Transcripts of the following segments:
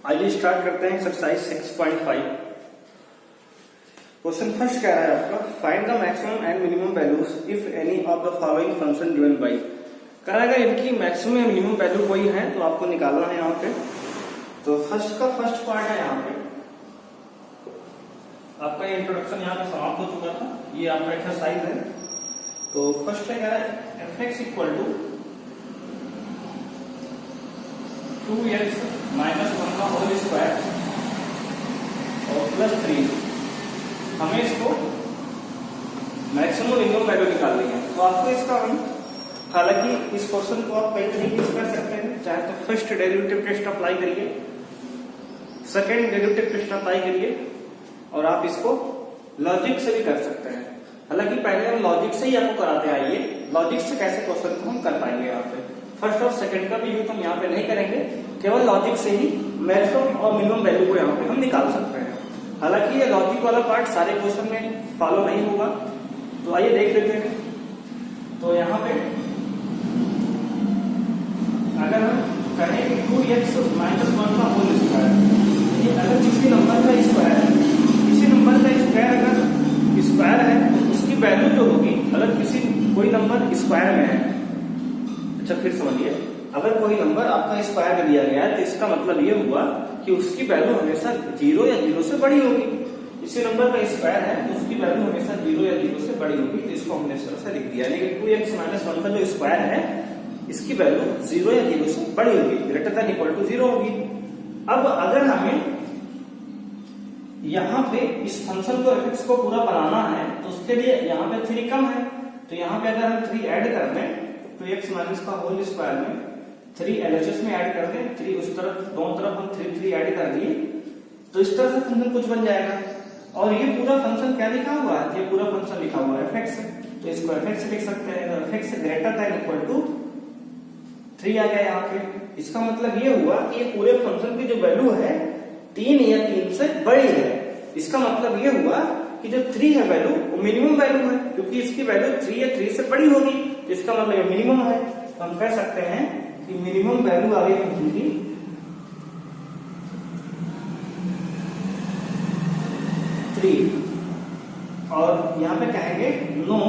आइए स्टार्ट करते हैं एक्सरसाइज 6.5। क्वेश्चन फर्स्ट कह रहा है आपका find the maximum and minimum values if any of the following function given by. कह रहा है इनकी मैक्सिमम या मिनिमम वैल्यू कोई है तो आपको निकालना है यहाँ पे। तो फर्स्ट पार्ट है यहाँ पे आपका ये इंट्रोडक्शन यहाँ पे समाप्त हो चुका था। ये आपका एक्सरसाइज है। तो फर्स्ट है कह रहा है fx equal to 2x minus 1 का होल स्क्वायर और प्लस 3। हमें इसको मैक्सिमम मिनिमम वैल्यू निकालनी है। तो आपको इसका हम हालांकि इस क्वेश्चन को आप कई तरीके से कर सकते हैं। चाहे तो फर्स्ट डेरिवेटिव टेस्ट अप्लाई करिए, सेकंड डेरिवेटिव टेस्ट अप्लाई करिए और आप इसको लॉजिक से भी कर सकते हैं। हालांकि पहले हम लॉजिक से ही आपको कराते आइए, लॉजिक से कैसे क्वेश्चन को हम कर पाएंगे। यहाँ पे फर्स्ट और सेकंड का भी यूज हम यहाँ पे नहीं करेंगे, केवल लॉजिक से ही मैक्सिमम और मिनिमम वैल्यू को यहाँ पे हम निकाल सकते हैं। हालांकि ये लॉजिक वाला पार्ट सारे क्वेश्चन में फॉलो नहीं होगा। तो आइए देख लेते हैं। तो यहाँ पे अगर हम कहें कि 2x माइनस 1 का होल स्क्वायर, अगर किसी नंबर का स्क्वायर है, किसी नंबर का स्क्वायर अगर स्क्वायर है तो उसकी वैल्यू जो होगी, अगर कोई नंबर स्क्वायर में है, अच्छा फिर समझिए, अगर कोई नंबर आपका स्क्वायर में दिया गया है तो इसका मतलब ये हुआ कि उसकी वैल्यू हमेशा 0 या 0 से बड़ी होगी। किसी नंबर का स्क्वायर है तो उसकी वैल्यू हमेशा 0 या 0 से बड़ी होगी। तो इसको हमने इस तरह से लिख दिया। लेकिन 2x माइनस 1 का जो स्क्वायर है इसकी वैल्यू 0 या 0 से बड़ी होगी, ग्रेटर देन इक्वल टू 0 होगी। अब अगर हमें यहाँ पे इस फंक्शन को fx को पूरा बनाना है तो उसके लिए यहाँ पे 3 कम है। तो यहाँ पे अगर हम 3 ऐड कर दें, 2x माइनस का होल स्क्वायर में 3 LHS में ऐड कर दें, 3 उस तरफ, दोनों तरफ हम 3 ऐड कर दिए तो इस तरह से फंक्शन कुछ बन जाएगा। और ये पूरा फंक्शन क्या लिखा हुआ है? ये पूरा फंक्शन लिखा हुआ है fx। तो इसको fx लिख सकते हैं। तो fx greater than equal to 3 आ गया यहाँ पे। इसका मतलब ये हुआ कि ये पूरे फंक्शन की जो वैल्यू है 3 या 3 से बड़ी है। इसका मतलब ये हुआ कि जो 3 है वैल्यू वो मिनिमम वैल्यू है, क्योंकि इसकी वैल्यू 3 या 3 से बड़ी होगी। तो इसका मतलब ये मिनिमम है। तो हम कह सकते हैं कि मिनिमम वैल्यू आ गई फंक्शन की 3। और यहां पे कहेंगे no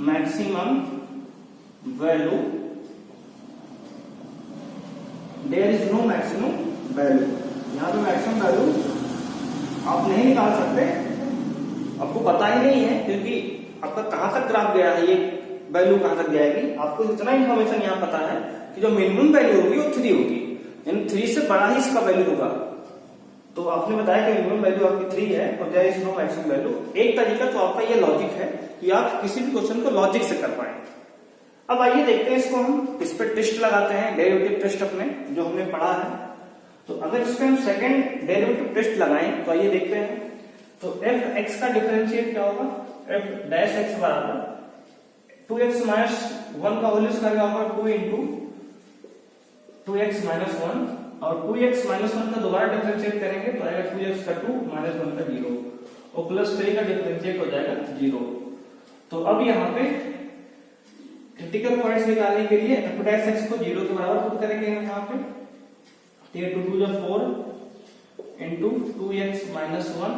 maximum value, there is no maximum value. यहां पे मैक्सिमम वैल्यू आप नहीं निकाल सकते, आपको पता ही नहीं है, क्योंकि आपका कहां तक ग्राफ गया है, ये वैल्यू कहां तक जाएगी। आपको इतना इंफॉर्मेशन यहाँ पता है कि जो मिनिमम वैल्यू होगी वो 3 होगी, यानी 3 से बड़ा ही इसका वैल्यू होगा। तो आपने बताया कि मिनिमम वैल्यू आपकी 3 है और there is no maximum value. एक तरीका तो आपका ये लॉजिक है कि आप किसी भी क्वेश्चन को लॉजिक से कर पाए। अब आइए देखते हैं इसको हम इस पर टेस्ट लगाते हैं, डेरिवेटिव टेस्ट अपने जो हमने पढ़ा है। तो अगर इसका हम सेकंड डेरिवेटिव टेस्ट लगाएं तो आइए देखते हैं। तो f(x) का डिफरेंशिएट क्या होगा? f' बराबर 2x माइनस 1 का होल स्क्वायर होगा 2 इंटू 2x माइनस 1, और 2x माइनस 1 का दोबारा डिफरेंशिएट करेंगे तो आएगा 2x का 2 माइनस 1 का 0 और प्लस 3 का डिफरेंशिएट हो जाएगा 0। तो अब यहाँ पे क्रिटिकल पॉइंट्स निकालने के लिए f' को 0 के बराबर पुट करेंगे हम यहाँ पे। 2 2 जा 4 इंटू 2x माइनस 1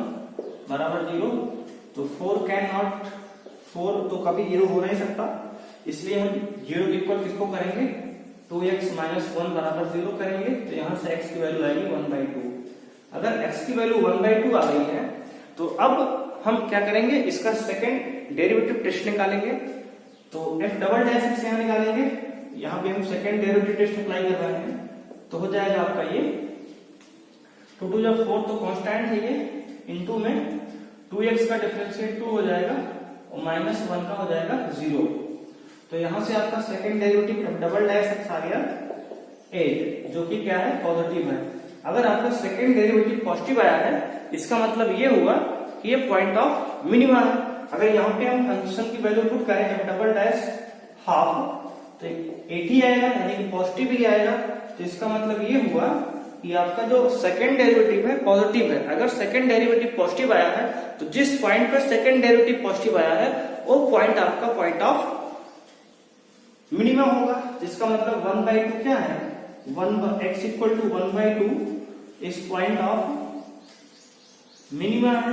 बराबर 0। तो 4 तो कभी 0 हो नहीं सकता, इसलिए हम 0 के इक्वल किसको करेंगे? 2x माइनस 1 बराबर 0 करेंगे। तो यहां से x की वैल्यू आएगी 1/2। अगर x की वैल्यू 1/2 आ गई है तो अब हम क्या करेंगे? इसका सेकंड डेरिवेटिव टेस्ट निकालेंगे। तो f" से यहां निकालेंगे, यहां पे हम सेकंड डेरिवेटिव टेस्ट अप्लाई कर रहे हैं। तो हो जाएगा आपका ये 2 2 जा 4 तो कांस्टेंट है ये, इंटू में 2x का डिफरेंशिएट 2 हो जाएगा और माइनस 1 का हो जाएगा 0। तो यहां से आपका सेकंड डेरिवेटिव f" आ गया 8, जो कि क्या है? पॉजिटिव है। अगर आपका सेकंड डेरिवेटिव पॉजिटिव आया है इसका मतलब ये हुआ कि ये पॉइंट ऑफ मिनिमा है। अगर यहाँ पे हम फंक्शन की वैल्यू पुट करें f" तो 8 ही आएगा, यानी कि पॉजिटिव ही आएगा। तो इसका मतलब ये हुआ कि आपका जो सेकंड डेरिवेटिव है पॉजिटिव है। अगर सेकंड डेरिवेटिव पॉजिटिव आया है तो जिस पॉइंट पर सेकंड डेरिवेटिव पॉजिटिव आया है वो पॉइंट आपका पॉइंट ऑफ मिनिमम होगा। जिसका मतलब 1/2 क्या है? x इक्वल टू 1/2 इस पॉइंट ऑफ मिनिमा है,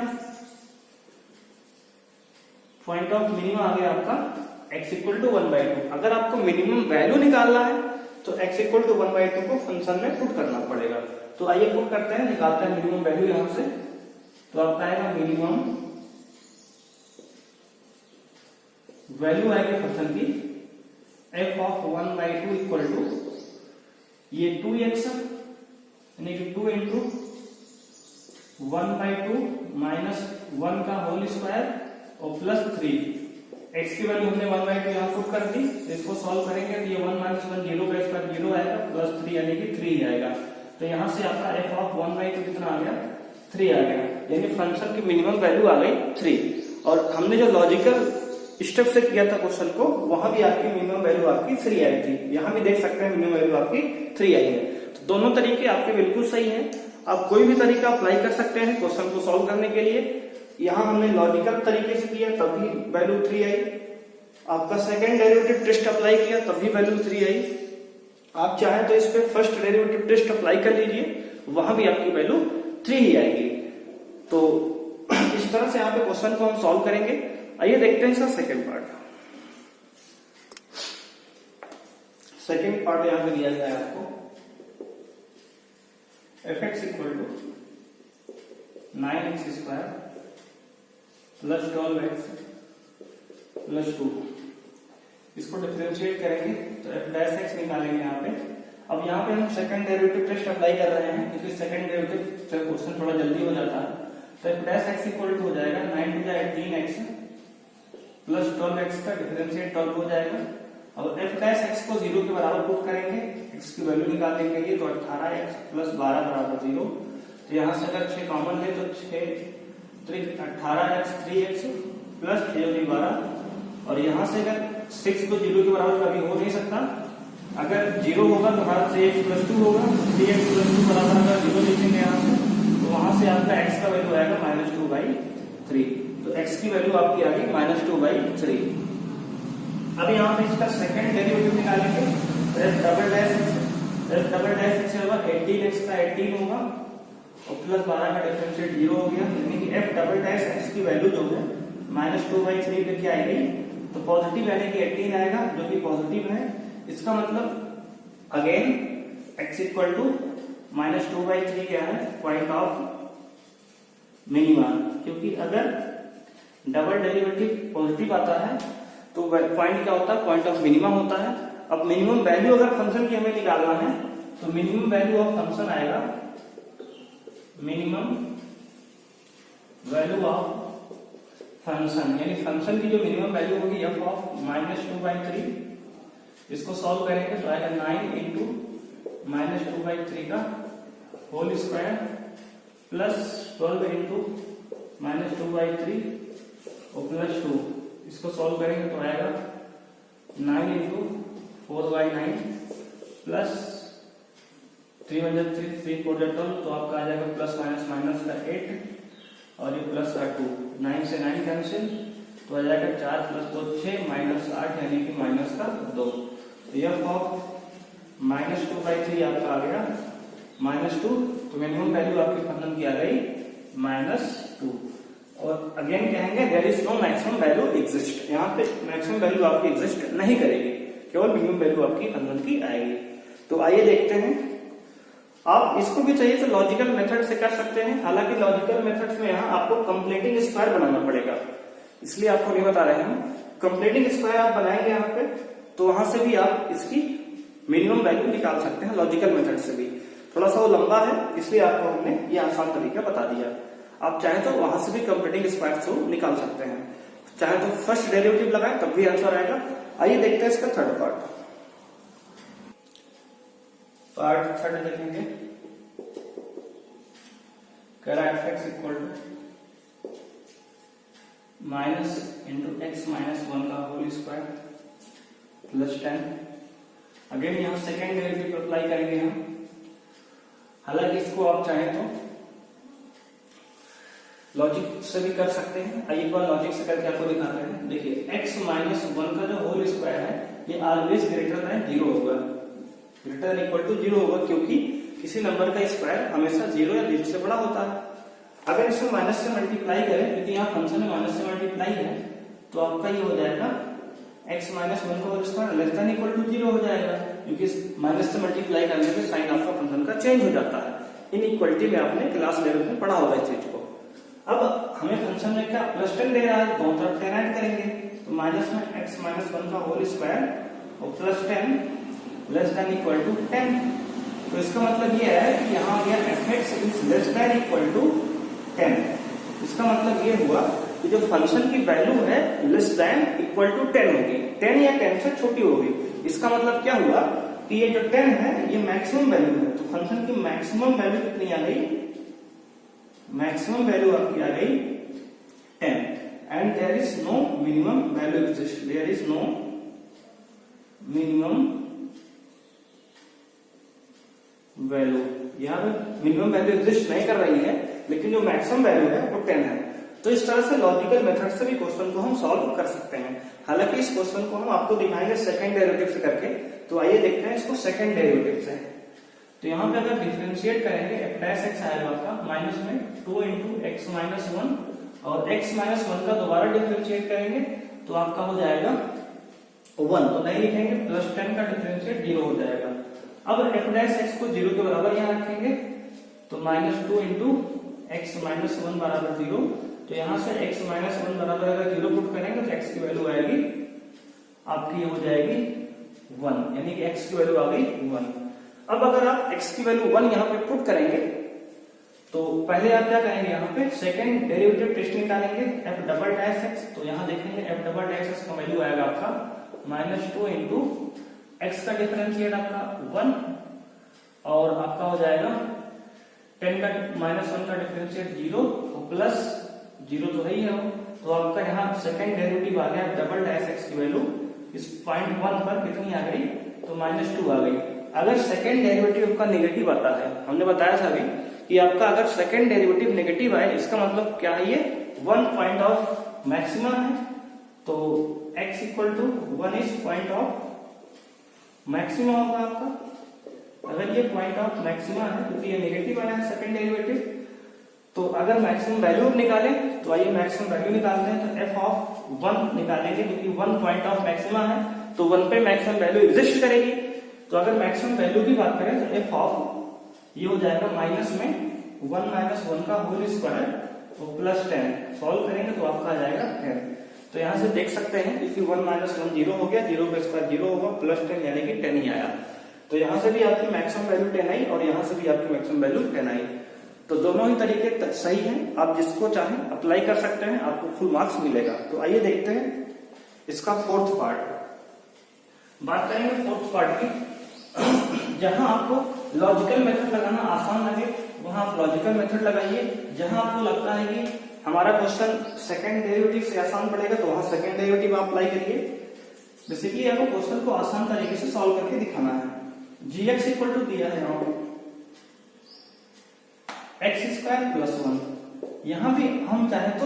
पॉइंट ऑफ मिनिमा आ गया आपका x इक्वल टू 1/2। अगर आपको मिनिमम वैल्यू निकालना है तो x इक्वल टू 1/2 को फंक्शन में पुट करना पड़ेगा। तो आइए पुट करते हैं, निकालते हैं मिनिमम वैल्यू यहां से। तो आपका आएगा मिनिमम वैल्यू आएगी फंक्शन की f ऑफ 1/2 इक्वल टू ये 2x यानी कि 2 इंटू 1/2 माइनस 1 का होल स्क्वायर और प्लस 3। x की वैल्यू हमने 1/2 यहां पुट कर दी। इसको सॉल्व करेंगे तो ये 1 माइनस 1 0 का स्क्वायर 0 आएगा, प्लस 3 यानी कि 3 आएगा। तो यहां से आपका f ऑफ 1/2 कितना आ गया, 3 आ गया, यानी फंक्शन की मिनिमम वैल्यू आ गई 3। और हमने जो लॉजिकल स्टेप से किया था क्वेश्चन को, वहां भी आपकी मिनिमम वैल्यू आपकी 3 आई थी। यहां भी देख सकते हैं मिनिमम वैल्यू आपकी 3 आई है। तो दोनों तरीके आपके बिल्कुल सही हैं। आप कोई भी तरीका अप्लाई कर सकते हैं क्वेश्चन को सॉल्व करने के लिए। यहां हमने लॉजिकल तरीके से किया तब भी वैल्यू 3 आई, आपका सेकंड डेरिवेटिव टेस्ट अप्लाई किया तब भी वैल्यू 3 आई। आप चाहे तो इस पे फर्स्ट डेरिवेटिव टेस्ट अप्लाई कर लीजिए, वहां भी आपकी वैल्यू 3 ही आएगी। तो इस तरह से यहाँ पे क्वेश्चन को हम सॉल्व करेंगे। आइए देखते हैं इसका सेकंड पार्ट। सेकंड पार्ट यहां पे दिया गया है आपको fx equal to 9x square plus 12x plus 2। इसको डिफरेंशिएट करेंगे तो f डैश x निकालेंगे यहाँ पे। अब यहाँ पे हम सेकंड डेरिवेटिव टेस्ट अप्लाई कर रहे हैं, क्योंकि सेकंड डेरिवेटिव से क्वेश्चन थोड़ा जल्दी हो जाता है। तो f dash x equal to हो जाएगा 9 टू 18x प्लस 12x का डिफरेंशिएट 12 हो जाएगा। और f डैश x को 0 के बराबर पुट करेंगे, x की वैल्यू निकालने के लिए, तो 18x प्लस 12 बराबर 0। तो यहाँ से अगर 6 कॉमन ले तो 6 18x 3x प्लस 6 12। और यहाँ से अगर 6 को 0 के बराबर कभी हो नहीं सकता, अगर 0 होगा तो हमारा 3x प्लस 2 होगा। 3x प्लस 2 बराबर अगर 0 लिखेंगे यहाँ से, तो वहां से आपका x का वैल्यू आएगा -2/3। तो x की वैल्यू आपकी आ गई -2/3। अब यहाँ पे इसका सेकंड डेरिवेटिव निकालेंगे। f डबल डैश x होगा 18x का 18 होगा और प्लस 12 का डिफरेंशिएट 0 हो गया, यानी कि f डबल डैश x की वैल्यू जो है -2/3 पे क्या आएगी, तो पॉजिटिव यानी कि 18 आएगा, जो कि पॉजिटिव है। इसका मतलब अगेन x इक्वल टू -2/3 क्या है, पॉइंट ऑफ मिनिमा। क्योंकि अगर डबल डेरिवेटिव पॉजिटिव आता है तो पॉइंट क्या होता है, पॉइंट ऑफ मिनिमा होता है। अब मिनिमम वैल्यू अगर फंक्शन की हमें निकालना है तो मिनिमम वैल्यू ऑफ फंक्शन आएगा, मिनिमम वैल्यू ऑफ फंक्शन, यानी फंक्शन की जो मिनिमम वैल्यू होगी f ऑफ -2/3। इसको सॉल्व करेंगे तो आएगा 9 इंटू -2/3 का होल स्क्वायर प्लस 12 इंटू -2/3 और प्लस 2। इसको सॉल्व करेंगे तो आएगा 9 इंटू 4/9 प्लस 3 1 3 3 4 12, तो आपका आ जाएगा प्लस माइनस का 8 और ये प्लस का 2। 9 से 9 कैंसिल, तो आ जाएगा 4 प्लस 2 6 -8 यानी कि माइनस का 2। तो f ऑफ -2/3 आपका आ गया -2। तो मिनिमम वैल्यू आपकी फंक्शन की आ गई -2। और अगेन कहेंगे there is no maximum value exist. यहाँ पे मैक्सिमम वैल्यू आपकी एग्जिस्ट नहीं करेगी, केवल मिनिमम वैल्यू आपकी फंक्शन की आएगी। तो आइए देखते हैं। आप इसको भी चाहिए तो लॉजिकल मेथड से कर सकते हैं, हालांकि लॉजिकल मेथड में यहाँ आपको कंप्लीटिंग स्क्वायर बनाना पड़ेगा, इसलिए आपको नहीं बता रहे हैं। कंप्लीटिंग स्क्वायर आप बनाएंगे यहाँ पे, तो वहां से भी आप इसकी मिनिमम वैल्यू निकाल सकते हैं लॉजिकल मेथड से भी। थोड़ा सा वो लंबा है, इसलिए आपको हमने ये आसान तरीका बता दिया। आप चाहे तो वहां से भी कंप्लीटिंग स्क्वायर से निकाल सकते हैं, चाहे तो फर्स्ट डेरिवेटिव लगाएं तब भी आंसर आएगा। आइए देखते हैं इसका थर्ड पार्ट थर्ड देखेंगे। कह रहा है fx equal to minus into x minus 1 का होल स्क्वायर प्लस 10। अगेन यहाँ सेकेंड डेरिवेटिव अप्लाई करेंगे हम, हालांकि इसको आप चाहें तो लॉजिक से भी कर सकते हैं। आइए एक बार लॉजिक से करके आपको दिखाते हैं। देखिए x माइनस 1 का जो होल स्क्वायर है ये ऑलवेज ग्रेटर देन 0 होगा, ग्रेटर देन इक्वल टू 0 होगा, क्योंकि किसी नंबर का स्क्वायर हमेशा 0 या 0 से बड़ा होता है। अगर इसमें माइनस से मल्टीप्लाई करें, क्योंकि यहाँ फंक्शन में माइनस से मल्टीप्लाई है, तो आपका ये हो जाएगा x माइनस 1 का whole square less than equal to 0 हो जाएगा, क्योंकि माइनस से मल्टीप्लाई करने से साइन आपका फंक्शन का चेंज हो जाता है। इनइक्वालिटी में आपने क्लास लेवल में पढ़ा होगा इस चीज को। अब हमें फंक्शन में क्या प्लस 10 दे रहा है, दोनों तरफ 10 ऐड करेंगे, तो माइनस में x माइनस 1 का होल स्क्वायर और plus 10 less than equal to 10। तो इसका मतलब ये है कि यहाँ आ गया fx is less than equal to 10। इसका मतलब ये हुआ कि जो फंक्शन की वैल्यू है लेस देन इक्वल टू 10 होगी, 10 या 10 से छोटी होगी। इसका मतलब क्या हुआ कि ये जो 10 है ये मैक्सिमम वैल्यू है, तो फंक्शन की मैक्सिमम वैल्यू कितनी आ गई, मैक्सिमम वैल्यू आपकी आ गई 10 and there is no minimum value exist, there is no minimum value. यहाँ पे मिनिमम वैल्यू एग्जिस्ट नहीं कर रही है, लेकिन जो मैक्सिमम वैल्यू है वो 10 है। तो इस तरह से लॉजिकल मेथड से भी क्वेश्चन को हम सॉल्व कर सकते हैं। हालांकि इस क्वेश्चन को हम आपको दिखाएंगे सेकंड डेरिवेटिव से करके, तो आइए देखते हैं इसको सेकंड डेरिवेटिव से। तो यहाँ पे अगर डिफरेंशिएट करेंगे f डैश x आएगा आपका माइनस में 2 इंटू एक्स माइनस 1 और x माइनस 1 का दोबारा डिफरेंशिएट करेंगे तो आपका हो जाएगा 1, तो नहीं लिखेंगे, प्लस 10 का डिफरेंशिएट 0 हो जाएगा। अब f डैश x को 0 के बराबर यहाँ रखेंगे, तो माइनस 2 इंटू एक्स माइनस 1 बराबर 0, तो यहाँ से x माइनस 1 बराबर अगर 0 पुट करेंगे तो x की वैल्यू आएगी आपकी, ये हो जाएगी 1, यानी कि x की वैल्यू आ गई 1। अब अगर आप x की वैल्यू 1 यहाँ पे पुट करेंगे, तो पहले आप क्या करेंगे, यहाँ पे सेकंड डेरिवेटिव टेस्ट निकालेंगे f डबल डैश x, तो यहाँ देखेंगे f डबल डैश x का वैल्यू आएगा आपका माइनस 2 इंटू एक्स का डिफरेंशिएट आपका 1 और आपका हो जाएगा 10 का माइनस 1 का डिफरेंशिएट 0 और प्लस 0 तो है ही है, तो आपका यहाँ सेकंड डेरिवेटिव आ गया डबल डैश x की वैल्यू इस पॉइंट 1 पर कितनी आ गई, तो माइनस 2 आ गई। अगर सेकंड डेरिवेटिव का नेगेटिव आता है, हमने बताया था अभी कि आपका अगर सेकंड डेरिवेटिव नेगेटिव आए इसका मतलब क्या है, ये 1 पॉइंट ऑफ मैक्सिमा है, तो x equal to 1 is point of maxima होगा आपका। अगर ये पॉइंट ऑफ मैक्सिमा है क्योंकि ये नेगेटिव आया है सेकंड डेरिवेटिव, तो अगर मैक्सिमम वैल्यू निकालें तो आइए मैक्सिमम वैल्यू निकालते हैं, तो f ऑफ 1 निकालेंगे क्योंकि 1 पॉइंट ऑफ मैक्सिमा है, तो 1 पे मैक्सिमम वैल्यू एग्जिस्ट करेगी। तो अगर मैक्सिमम वैल्यू की बात करें तो f ऑफ ये हो जाएगा माइनस में 1 माइनस 1 का होल स्क्वायर और प्लस 10, सॉल्व करेंगे तो आपका आ जाएगा 10। तो यहाँ से देख सकते हैं कि 1 माइनस 1 0 हो गया, 0 का स्क्वायर 0 होगा, प्लस 10 यानी कि 10 ही आया। तो यहाँ से भी आपकी मैक्सिमम वैल्यू 10 आई और यहाँ से भी आपकी मैक्सिमम वैल्यू 10 आई। तो दोनों ही तरीके सही हैं, आप जिसको चाहें अप्लाई कर सकते हैं, आपको फुल मार्क्स मिलेगा। तो आइए देखते हैं इसका फोर्थ पार्ट। बात करेंगे फोर्थ पार्ट की, जहां आपको लॉजिकल मेथड लगाना आसान लगे वहां आप लॉजिकल मेथड लगाइए, जहां आपको लगता है कि हमारा क्वेश्चन सेकंड डेरिवेटिव से आसान पड़ेगा तो वहां सेकंड डेरिवेटिव आप अप्लाई करिए। बेसिकली आपको क्वेश्चन को आसान तरीके से सॉल्व करके दिखाना है। gx इक्वल टू दिया है एक्स स्क्वायर प्लस 1, यहां भी हम चाहे तो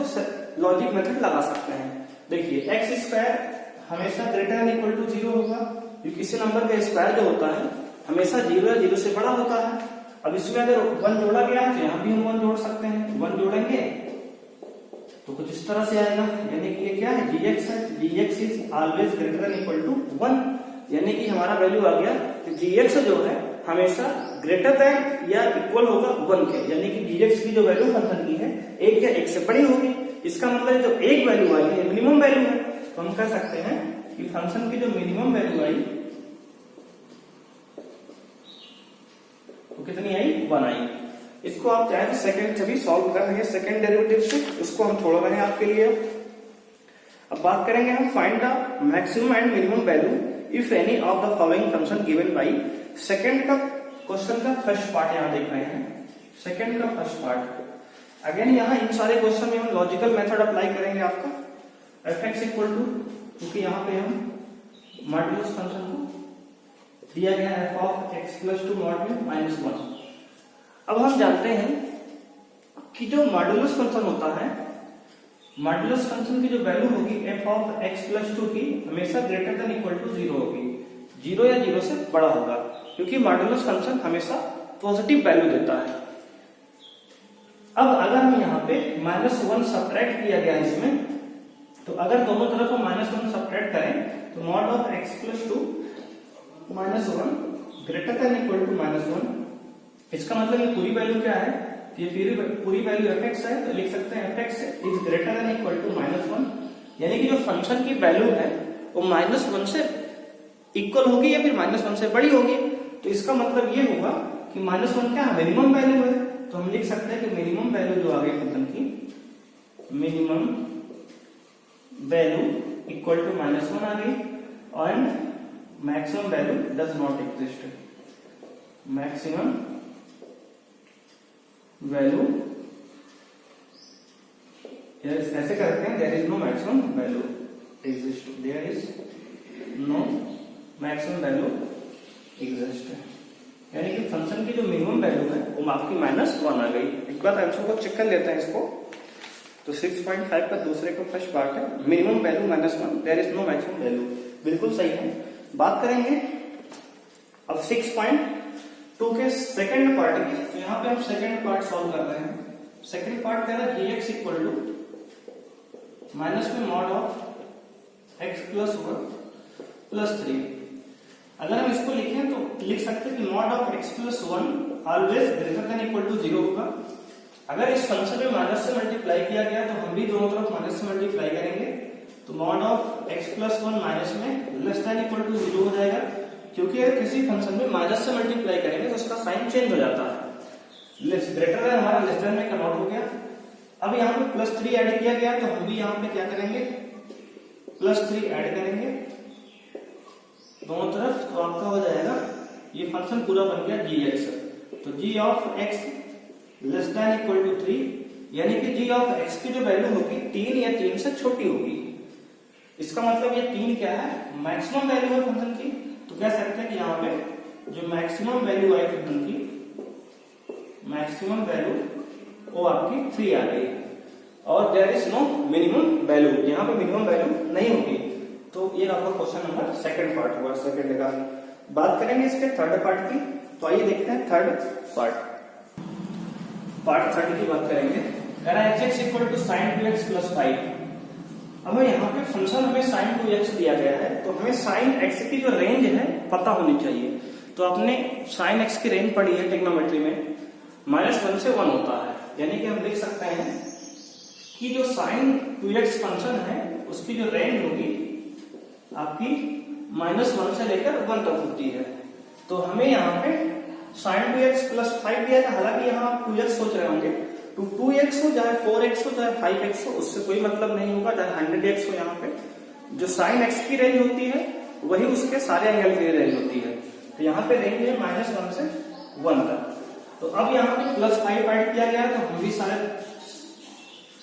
लॉजिक मेथड लगा सकते हैं। देखिए एक्स स्क्वायर हमेशा ग्रेटर देन इक्वल टू 0 होगा, क्योंकि किसी नंबर का स्क्वायर जो होता है हमेशा 0 या 0 से बड़ा होता है। अब इसमें अगर 1 जोड़ा गया है तो यहाँ भी हम 1 जोड़ सकते हैं, 1 जोड़ेंगे तो कुछ इस तरह से आएगा, यानी कि ये क्या है, gx है, gx is always greater than equal to 1, यानी कि हमारा वैल्यू आ गया कि gx जो है हमेशा ग्रेटर देन या इक्वल होगा 1 के, यानी कि gx की जो वैल्यू फंक्शन की है 1 या 1 से बड़ी होगी। इसका मतलब जो एक वैल्यू आई है मिनिमम वैल्यू है, तो हम कह सकते हैं कि फंक्शन की जो मिनिमम वैल्यू आई वो कितनी आई, 1 आई। इसको आप चाहे तो सेकंड से भी सॉल्व कर रहे हैं, सेकंड डेरिवेटिव से, उसको हम छोड़ रहे हैं आपके लिए। अब बात करेंगे हम find the maximum and minimum value if any of the following function given by. Second का क्वेश्चन का फर्स्ट पार्ट यहाँ देख रहे हैं, सेकंड का फर्स्ट पार्ट। अगेन यहाँ इन सारे क्वेश्चन में हम लॉजिकल मेथड अप्लाई करेंगे आपका। एफ एक्स इक्वल टू, क्योंकि यहाँ पे हम मॉड्यूलस फंक्शन को दिया गया F of x plus 2 module minus 1। अब हम जानते हैं कि जो मॉड्यूलस फंक्शन होता है, मॉड्यूलस फंक्शन की जो वैल्यू होगी एफ ऑफ एक्स प्लस 2 की हमेशा ग्रेटर देन इक्वल टू 0 होगी, 0 या 0 से बड़ा होगा। क्योंकि मॉडुलस फंक्शन हमेशा पॉजिटिव वैल्यू देता है। अब अगर हम यहाँ पे -1 सब्ट्रैक्ट किया गया इसमें, तो अगर दोनों तरफ हम -1 सब्ट्रैक्ट करें तो mod of x plus 2 -1 greater than equal to -1, इसका मतलब ये पूरी वैल्यू क्या है, ये पूरी वैल्यू fx है, तो लिख सकते हैं fx is greater than equal to -1, यानी कि जो फंक्शन की वैल्यू है वो -1 से इक्वल होगी या फिर -1 से बड़ी होगी। तो इसका मतलब ये होगा कि -1 क्या मिनिमम वैल्यू है, तो हम लिख सकते हैं कि मिनिमम वैल्यू जो आ गई फंक्शन की, मिनिमम वैल्यू इक्वल टू -1 आ गई, and maximum value does not exist, maximum value ऐसे करते हैं, there is no maximum value exist, there is no maximum value exist, यानी कि फंक्शन की जो मिनिमम वैल्यू है वो आपकी -1 आ गई। एक बार आंसर को चेक कर लेते हैं इसको, तो 6.5 का दूसरे का फर्स्ट पार्ट है, minimum value -1, there is no maximum value, बिल्कुल सही है। बात करेंगे अब 6.2 के सेकंड पार्ट की, तो यहाँ पे हम सेकंड पार्ट सॉल्व कर रहे हैं। सेकंड पार्ट कह रहा है gx इक्वल टू माइनस में mod of x plus 1 plus 3। अगर हम इसको लिखें तो लिख सकते हैं कि mod of x plus 1 always greater than equal to 0 होगा। अगर इस फंक्शन में माइनस से मल्टीप्लाई किया गया तो हम भी दोनों तरफ माइनस से मल्टीप्लाई करेंगे, तो mod of x plus 1 minus में लेस देन इक्वल टू 0 हो जाएगा, क्योंकि अगर किसी फंक्शन में माइनस से मल्टीप्लाई करेंगे तो उसका साइन चेंज हो जाता है, लेस ग्रेटर देन हमारा लेस देन में कन्वर्ट हो गया। अब यहाँ पे +3 ऐड किया गया, तो हम भी यहाँ पे क्या करेंगे, +3 ऐड करेंगे दोनों तरफ, तो आपका हो जाएगा ये फंक्शन पूरा बन गया gx, तो g of x less than equal to 3, यानी कि g ऑफ x की जो वैल्यू होगी 3 या 3 से छोटी होगी। इसका मतलब ये 3 क्या है, मैक्सिमम वैल्यू है फंक्शन की, तो कह सकते हैं कि यहाँ पे जो मैक्सिमम वैल्यू आई फंक्शन की, मैक्सिमम वैल्यू वो आपकी 3 आ गई, और there is no minimum value, यहाँ पे मिनिमम वैल्यू नहीं होगी। तो ये आपका क्वेश्चन नंबर सेकंड पार्ट हुआ, सेकंड का। बात करेंगे इसके थर्ड पार्ट की, तो आइए देखते हैं थर्ड पार्ट थर्ड की बात करेंगे। कह रहा है x equal to sin 2x plus 5। अब यहाँ पे फंक्शन हमें sin 2x दिया गया है, तो हमें sin x की जो रेंज है पता होनी चाहिए। तो आपने sin x की रेंज पढ़ी है ट्रिग्नोमेट्री में, -1 से 1 होता है, यानी कि हम लिख सकते हैं कि जो sin 2x फंक्शन है उसकी जो रेंज होगी आपकी -1 से लेकर 1 तक होती है। तो हमें यहाँ पे sin 2x प्लस 5 दिया है, हालांकि यहाँ आप 2x सोच रहे होंगे, तो 2x हो चाहे 4x हो चाहे 5x हो, उससे कोई मतलब नहीं होगा, चाहे 100x हो। यहाँ पे जो sin x की रेंज होती है वही उसके सारे एंगल की रेंज होती है, तो यहाँ पे रेंज है -1 से 1 तक। तो अब यहाँ पे +5 ऐड किया गया, तो हम भी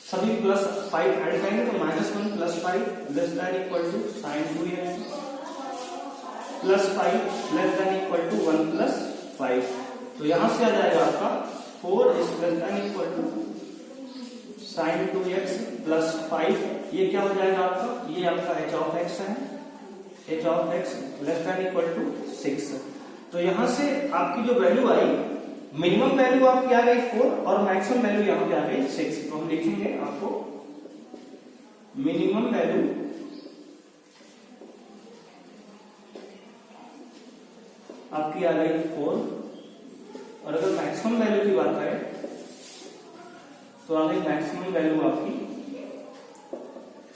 सभी +5 ऐड करेंगे, तो -1 plus 5 less than equal to sin 2x plus 5 less than equal to 1 plus 5। तो यहां से आ जाएगा आपका 4 is less than equal to sin 2x plus 5। ये क्या हो जाएगा आपका, ये आपका h ऑफ x है, h of x less than equal to 6। तो यहां से आपकी जो वैल्यू आई, मिनिमम वैल्यू आपकी आ गई 4 और मैक्सिमम वैल्यू यहाँ पे आ गई 6। तो हम लिखेंगे आपको मिनिमम वैल्यू आपकी आ गई 4, और अगर मैक्सिमम वैल्यू की बात करें तो आ गई मैक्सिमम वैल्यू आपकी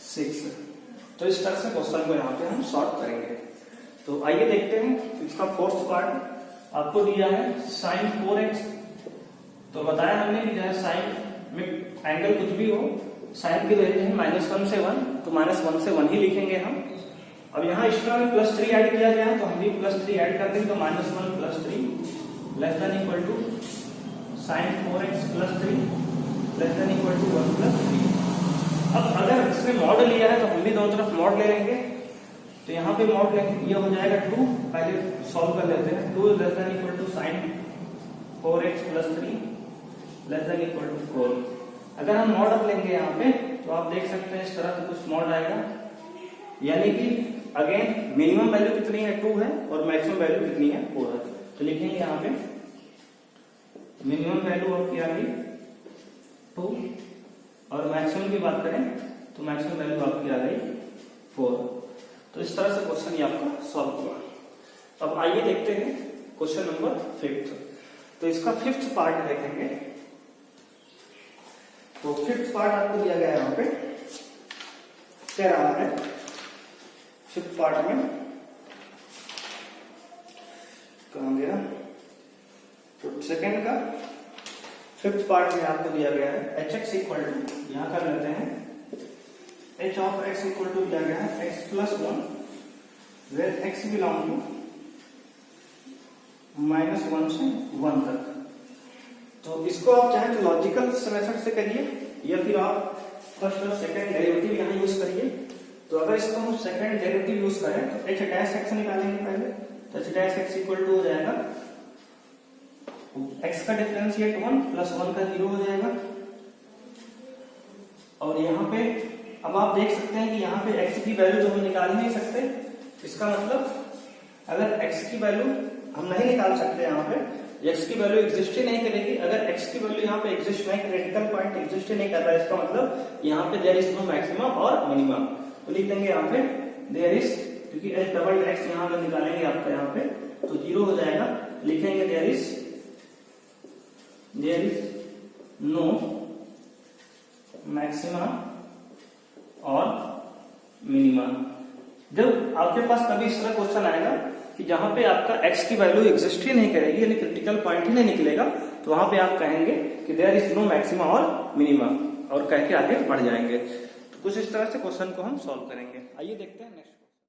6। तो इस तरह से क्वेश्चन को यहाँ पे हम सॉल्व करेंगे। तो आइए देखते हैं इसका फोर्थ पार्ट। आपको दिया है sin 4x, तो बताया हमने कि जहाँ sin में एंगल कुछ भी हो, sin की रेंज है -1 से 1, तो -1 से 1 ही लिखेंगे हम। अब यहाँ इसमें हमें +3 ऐड किया गया है, तो हम भी +3 ऐड कर देंगे, तो -1 plus 3 less than equal to sin 4x plus 3 less than equal to 1 plus 3। अब अगर इसमें मॉड लिया है तो हम भी दोनों तरफ मॉड ले लेंगे, तो यहाँ पे मॉड लेंगे, ये हो जाएगा 2, पहले सॉल्व कर लेते हैं। 2 less than equal to sin 4x plus 3 less than equal to 4। अगर हम मॉड अब लेंगे यहाँ पे, तो आप देख सकते हैं इस तरह से कुछ मॉड आएगा, यानी कि अगेन मिनिमम वैल्यू कितनी है 2 है और मैक्सिमम वैल्यू कितनी है 4 है। तो लिखेंगे यहाँ पे मिनिमम वैल्यू आपकी आ गई 2 और मैक्सिमम की बात करें तो मैक्सिमम वैल्यू आपकी आ गई 4। तो इस तरह से क्वेश्चन ये आपका सॉल्व हुआ। अब आइए देखते हैं क्वेश्चन नंबर 5। तो इसका 5th पार्ट देखेंगे। तो 5th पार्ट आपको दिया गया है यहाँ पे, कह रहा है 5th पार्ट में कहाँ गया, तो सेकेंड का 5th पार्ट में आपको दिया गया है hx इक्वल टू, यहां कर लेते हैं h of x equal to दिया गया है x plus 1 where x belong to -1 से 1 तक। तो इसको आप चाहे तो लॉजिकल मेथड से करिए या फिर आप फर्स्ट और सेकंड डेरिवेटिव यहाँ यूज करिए। तो अगर इसको हम सेकंड डेरिवेटिव यूज करें तो h डैश x निकालेंगे पहले, तो h dash x equal to हो जाएगा x का डिफरेंशिएट 1 प्लस 1 का 0 हो जाएगा। और यहाँ पे अब आप देख सकते हैं कि यहाँ पे x की वैल्यू जो हम निकाल नहीं सकते, इसका मतलब अगर x की वैल्यू हम नहीं निकाल सकते, यहाँ पे x की वैल्यू एग्जिस्ट ही नहीं करेगी। अगर x की वैल्यू यहाँ पे एग्जिस्ट नहीं, क्रिटिकल पॉइंट एग्जिस्ट नहीं कर रहा है, इसका मतलब यहाँ पे देयर इज नो मैक्सिमम और मिनिमम। तो लिख देंगे यहाँ पे देयर इज, क्योंकि h डबल x यहाँ अगर निकालेंगे आपका यहाँ पे तो 0 हो जाएगा। लिखेंगे देयर इज नो मैक्सिमा और मिनिमा। जब आपके पास कभी इस तरह क्वेश्चन आएगा कि जहां पे आपका x की वैल्यू एग्जिस्ट ही नहीं करेगी, यानी क्रिटिकल पॉइंट ही नहीं निकलेगा, तो वहां पे आप कहेंगे कि देयर इज नो मैक्सिमा और मिनिमा और कह के आगे बढ़ जाएंगे। तो कुछ इस तरह से क्वेश्चन को हम सॉल्व करेंगे। आइए देखते हैं नेक्स्ट।